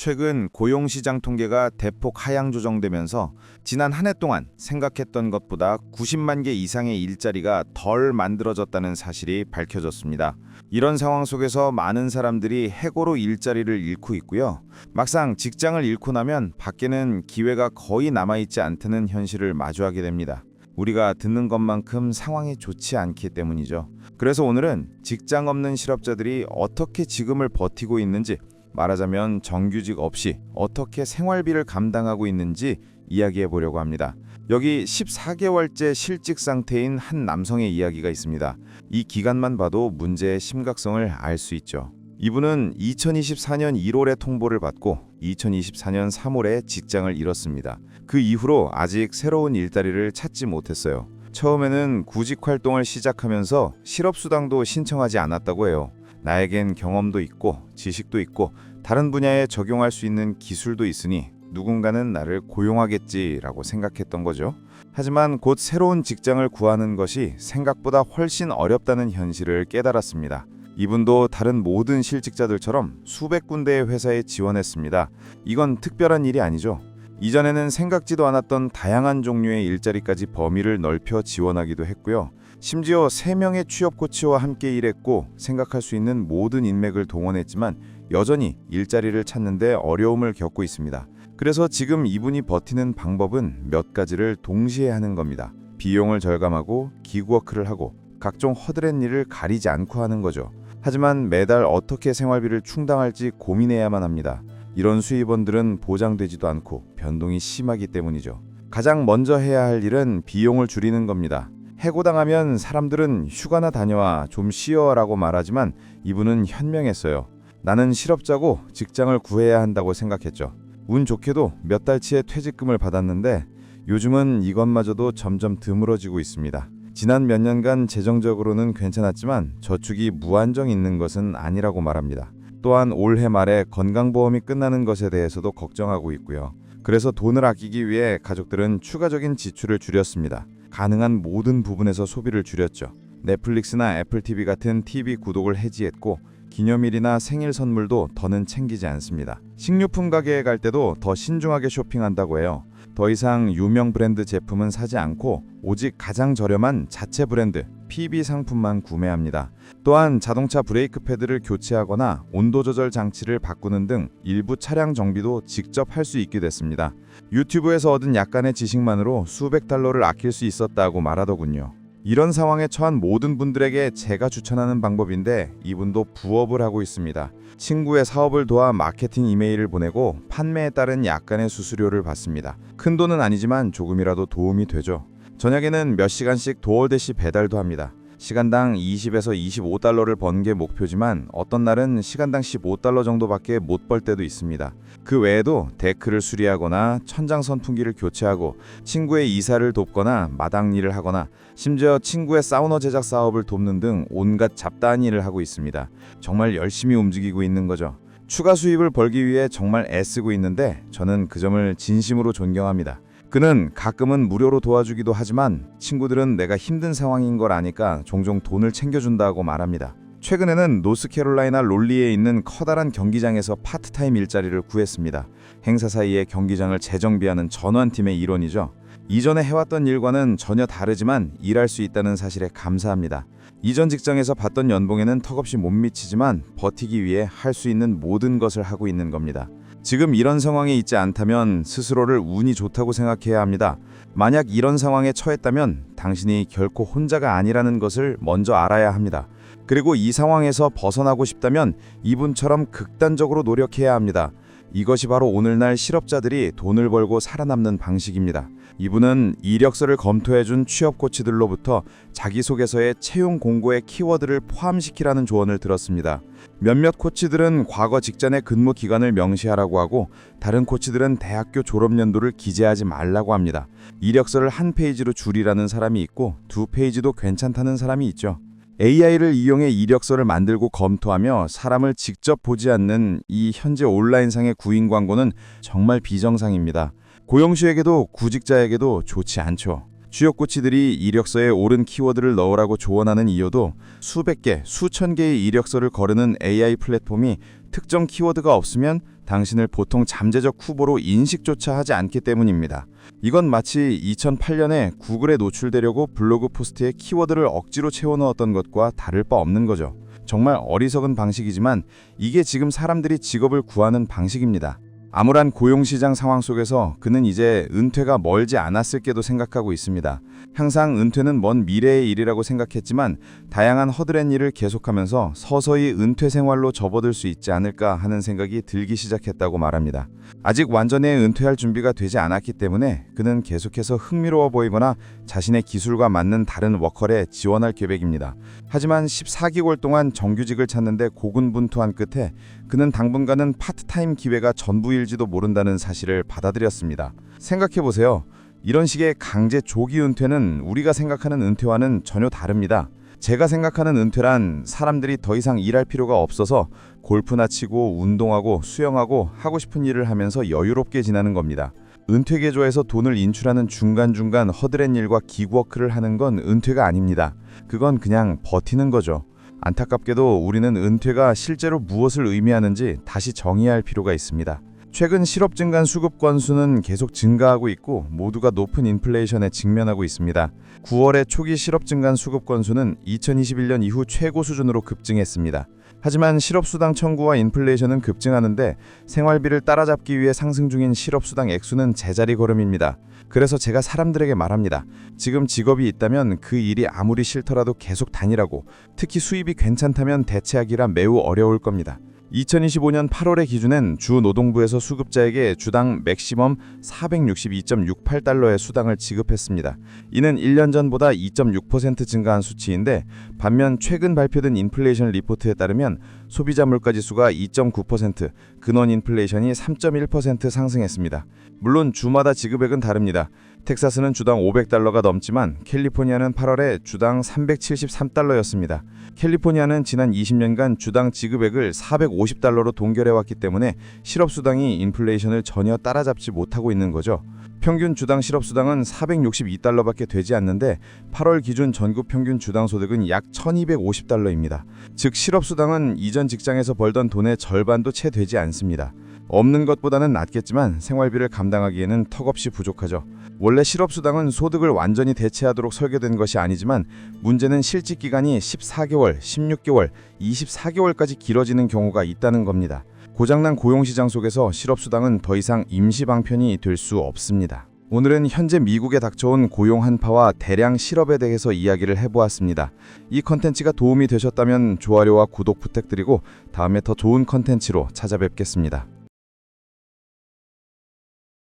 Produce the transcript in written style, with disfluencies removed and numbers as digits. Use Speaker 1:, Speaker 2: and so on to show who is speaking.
Speaker 1: 최근 고용시장 통계가 대폭 하향 조정되면서 지난 한 해 동안 생각했던 것보다 90만 개 이상의 일자리가 덜 만들어졌다는 사실이 밝혀졌습니다. 이런 상황 속에서 많은 사람들이 해고로 일자리를 잃고 있고요. 막상 직장을 잃고 나면 밖에는 기회가 거의 남아있지 않다는 현실을 마주하게 됩니다. 우리가 듣는 것만큼 상황이 좋지 않기 때문이죠. 그래서 오늘은 직장 없는 실업자들이 어떻게 지금을 버티고 있는지, 말하자면 정규직 없이 어떻게 생활비를 감당하고 있는지 이야기해 보려고 합니다. 여기 14개월째 실직 상태인 한 남성의 이야기가 있습니다. 이 기간만 봐도 문제의 심각성을 알 수 있죠. 이분은 2024년 1월에 통보를 받고 2024년 3월에 직장을 잃었습니다. 그 이후로 아직 새로운 일자리를 찾지 못했어요. 처음에는 구직 활동을 시작하면서 실업수당도 신청하지 않았다고 해요. 나에겐 경험도 있고 지식도 있고 다른 분야에 적용할 수 있는 기술도 있으니 누군가는 나를 고용하겠지라고 생각했던 거죠. 하지만 곧 새로운 직장을 구하는 것이 생각보다 훨씬 어렵다는 현실을 깨달았습니다. 이분도 다른 모든 실직자들처럼 수백 군데의 회사에 지원했습니다. 이건 특별한 일이 아니죠. 이전에는 생각지도 않았던 다양한 종류의 일자리까지 범위를 넓혀 지원하기도 했고요. 심지어 3명의 취업 코치와 함께 일했고 생각할 수 있는 모든 인맥을 동원했지만 여전히 일자리를 찾는데 어려움을 겪고 있습니다. 그래서 지금 이분이 버티는 방법은 몇 가지를 동시에 하는 겁니다. 비용을 절감하고 기구워크를 하고 각종 허드렛 일을 가리지 않고 하는 거죠. 하지만 매달 어떻게 생활비를 충당할지 고민해야만 합니다. 이런 수입원들은 보장되지도 않고 변동이 심하기 때문이죠. 가장 먼저 해야 할 일은 비용을 줄이는 겁니다. 해고당하면 사람들은 휴가나 다녀와 좀 쉬어라고 말하지만 이분은 현명했어요. 나는 실업자고 직장을 구해야 한다고 생각했죠. 운 좋게도 몇 달치의 퇴직금을 받았는데 요즘은 이것마저도 점점 드물어지고 있습니다. 지난 몇 년간 재정적으로는 괜찮았지만 저축이 무한정 있는 것은 아니라고 말합니다. 또한 올해 말에 건강보험이 끝나는 것에 대해서도 걱정하고 있고요. 그래서 돈을 아끼기 위해 가족들은 추가적인 지출을 줄였습니다. 가능한 모든 부분에서 소비를 줄였죠. 넷플릭스나 애플 TV 같은 TV 구독을 해지했고 기념일이나 생일 선물도 더는 챙기지 않습니다. 식료품 가게에 갈 때도 더 신중하게 쇼핑한다고 해요. 더 이상 유명 브랜드 제품은 사지 않고 오직 가장 저렴한 자체 브랜드 PB 상품만 구매합니다. 또한 자동차 브레이크 패드를 교체하거나 온도 조절 장치를 바꾸는 등 일부 차량 정비도 직접 할 수 있게 됐습니다. 유튜브에서 얻은 약간의 지식만으로 수백 달러를 아낄 수 있었다고 말하더군요. 이런 상황에 처한 모든 분들에게 제가 추천하는 방법인데 이분도 부업을 하고 있습니다. 친구의 사업을 도와 마케팅 이메일을 보내고 판매에 따른 약간의 수수료를 받습니다. 큰 돈은 아니지만 조금이라도 도움이 되죠. 저녁에는 몇 시간씩 도어대시 배달도 합니다. 시간당 20에서 25달러를 번 게 목표지만 어떤 날은 시간당 15달러 정도밖에 못 벌 때도 있습니다. 그 외에도 데크를 수리하거나 천장 선풍기를 교체하고 친구의 이사를 돕거나 마당 일을 하거나 심지어 친구의 사우나 제작 사업을 돕는 등 온갖 잡다한 일을 하고 있습니다. 정말 열심히 움직이고 있는 거죠. 추가 수입을 벌기 위해 정말 애쓰고 있는데 저는 그 점을 진심으로 존경합니다. 그는 가끔은 무료로 도와주기도 하지만 친구들은 내가 힘든 상황인 걸 아니까 종종 돈을 챙겨준다고 말합니다. 최근에는 노스캐롤라이나 롤리에 있는 커다란 경기장에서 파트타임 일자리를 구했습니다. 행사 사이에 경기장을 재정비하는 전원팀의 일원이죠. 이전에 해왔던 일과는 전혀 다르지만 일할 수 있다는 사실에 감사합니다. 이전 직장에서 받던 연봉에는 턱없이 못 미치지만 버티기 위해 할 수 있는 모든 것을 하고 있는 겁니다. 지금 이런 상황에 있지 않다면 스스로를 운이 좋다고 생각해야 합니다. 만약 이런 상황에 처했다면 당신이 결코 혼자가 아니라는 것을 먼저 알아야 합니다. 그리고 이 상황에서 벗어나고 싶다면 이분처럼 극단적으로 노력해야 합니다. 이것이 바로 오늘날 실업자들이 돈을 벌고 살아남는 방식입니다. 이분은 이력서를 검토해준 취업 코치들로부터 자기소개서에 채용 공고의 키워드를 포함시키라는 조언을 들었습니다. 몇몇 코치들은 과거 직전의 근무 기간을 명시하라고 하고 다른 코치들은 대학교 졸업연도를 기재하지 말라고 합니다. 이력서를 한 페이지로 줄이라는 사람이 있고 2페이지도 괜찮다는 사람이 있죠. AI를 이용해 이력서를 만들고 검토하며 사람을 직접 보지 않는 이 현재 온라인상의 구인 광고는 정말 비정상입니다. 고용주에게도 구직자에게도 좋지 않죠. 취업 코치들이 이력서에 옳은 키워드를 넣으라고 조언하는 이유도 수백 개, 수천 개의 이력서를 거르는 AI 플랫폼이 특정 키워드가 없으면 당신을 보통 잠재적 후보로 인식조차 하지 않기 때문입니다. 이건 마치 2008년에 구글에 노출되려고 블로그 포스트에 키워드를 억지로 채워넣었던 것과 다를 바 없는 거죠. 정말 어리석은 방식이지만 이게 지금 사람들이 직업을 구하는 방식입니다. 암울한 고용시장 상황 속에서 그는 이제 은퇴가 멀지 않았을 게도 생각하고 있습니다. 항상 은퇴는 먼 미래의 일이라고 생각했지만 다양한 허드렛 일을 계속하면서 서서히 은퇴 생활로 접어들 수 있지 않을까 하는 생각이 들기 시작했다고 말합니다. 아직 완전히 은퇴할 준비가 되지 않았기 때문에 그는 계속해서 흥미로워 보이거나 자신의 기술과 맞는 다른 워컬에 지원할 계획입니다. 하지만 14개월 동안 정규직을 찾는데 고군분투한 끝에 그는 당분간은 파트타임 기회가 전부일지도 모른다는 사실을 받아들였습니다. 생각해보세요. 이런 식의 강제 조기 은퇴는 우리가 생각하는 은퇴와는 전혀 다릅니다. 제가 생각하는 은퇴란 사람들이 더 이상 일할 필요가 없어서 골프나 치고 운동하고 수영하고 하고 싶은 일을 하면서 여유롭게 지나는 겁니다. 은퇴 계좌에서 돈을 인출하는 중간중간 허드렛 일과 기구워크를 하는 건 은퇴가 아닙니다. 그건 그냥 버티는 거죠. 안타깝게도 우리는 은퇴가 실제로 무엇을 의미하는지 다시 정의할 필요가 있습니다. 최근 실업증간 수급 건수는 계속 증가하고 있고 모두가 높은 인플레이션에 직면하고 있습니다. 9월의 초기 실업증간 수급 건수는 2021년 이후 최고 수준으로 급증했습니다. 하지만 실업수당 청구와 인플레이션은 급증하는데 생활비를 따라잡기 위해 상승 중인 실업수당 액수는 제자리 걸음입니다. 그래서 제가 사람들에게 말합니다. 지금 직업이 있다면 그 일이 아무리 싫더라도 계속 다니라고, 특히 수입이 괜찮다면 대체하기라 매우 어려울 겁니다. 2025년 8월의 기준엔 주 노동부에서 수급자에게 주당 맥시멈 462.68달러의 수당을 지급했습니다. 이는 1년 전보다 2.6% 증가한 수치인데 반면 최근 발표된 인플레이션 리포트에 따르면 소비자 물가지수가 2.9%, 근원 인플레이션이 3.1% 상승했습니다. 물론 주마다 지급액은 다릅니다. 텍사스는 주당 500달러가 넘지만 캘리포니아는 8월에 주당 373달러였습니다. 캘리포니아는 지난 20년간 주당 지급액을 450달러로 동결해왔기 때문에 실업수당이 인플레이션을 전혀 따라잡지 못하고 있는 거죠. 평균 주당 실업수당은 462달러밖에 되지 않는데 8월 기준 전국 평균 주당 소득은 약 1250달러입니다. 즉 실업수당은 이전 직장에서 벌던 돈의 절반도 채 되지 않습니다. 없는 것보다는 낫겠지만 생활비를 감당하기에는 턱없이 부족하죠. 원래 실업수당은 소득을 완전히 대체하도록 설계된 것이 아니지만 문제는 실직 기간이 14개월, 16개월, 24개월까지 길어지는 경우가 있다는 겁니다. 고장난 고용시장 속에서 실업수당은 더 이상 임시 방편이 될 수 없습니다. 오늘은 현재 미국에 닥쳐온 고용 한파와 대량 실업에 대해서 이야기를 해보았습니다. 이 컨텐츠가 도움이 되셨다면 좋아요와 구독 부탁드리고 다음에 더 좋은 컨텐츠로 찾아뵙겠습니다.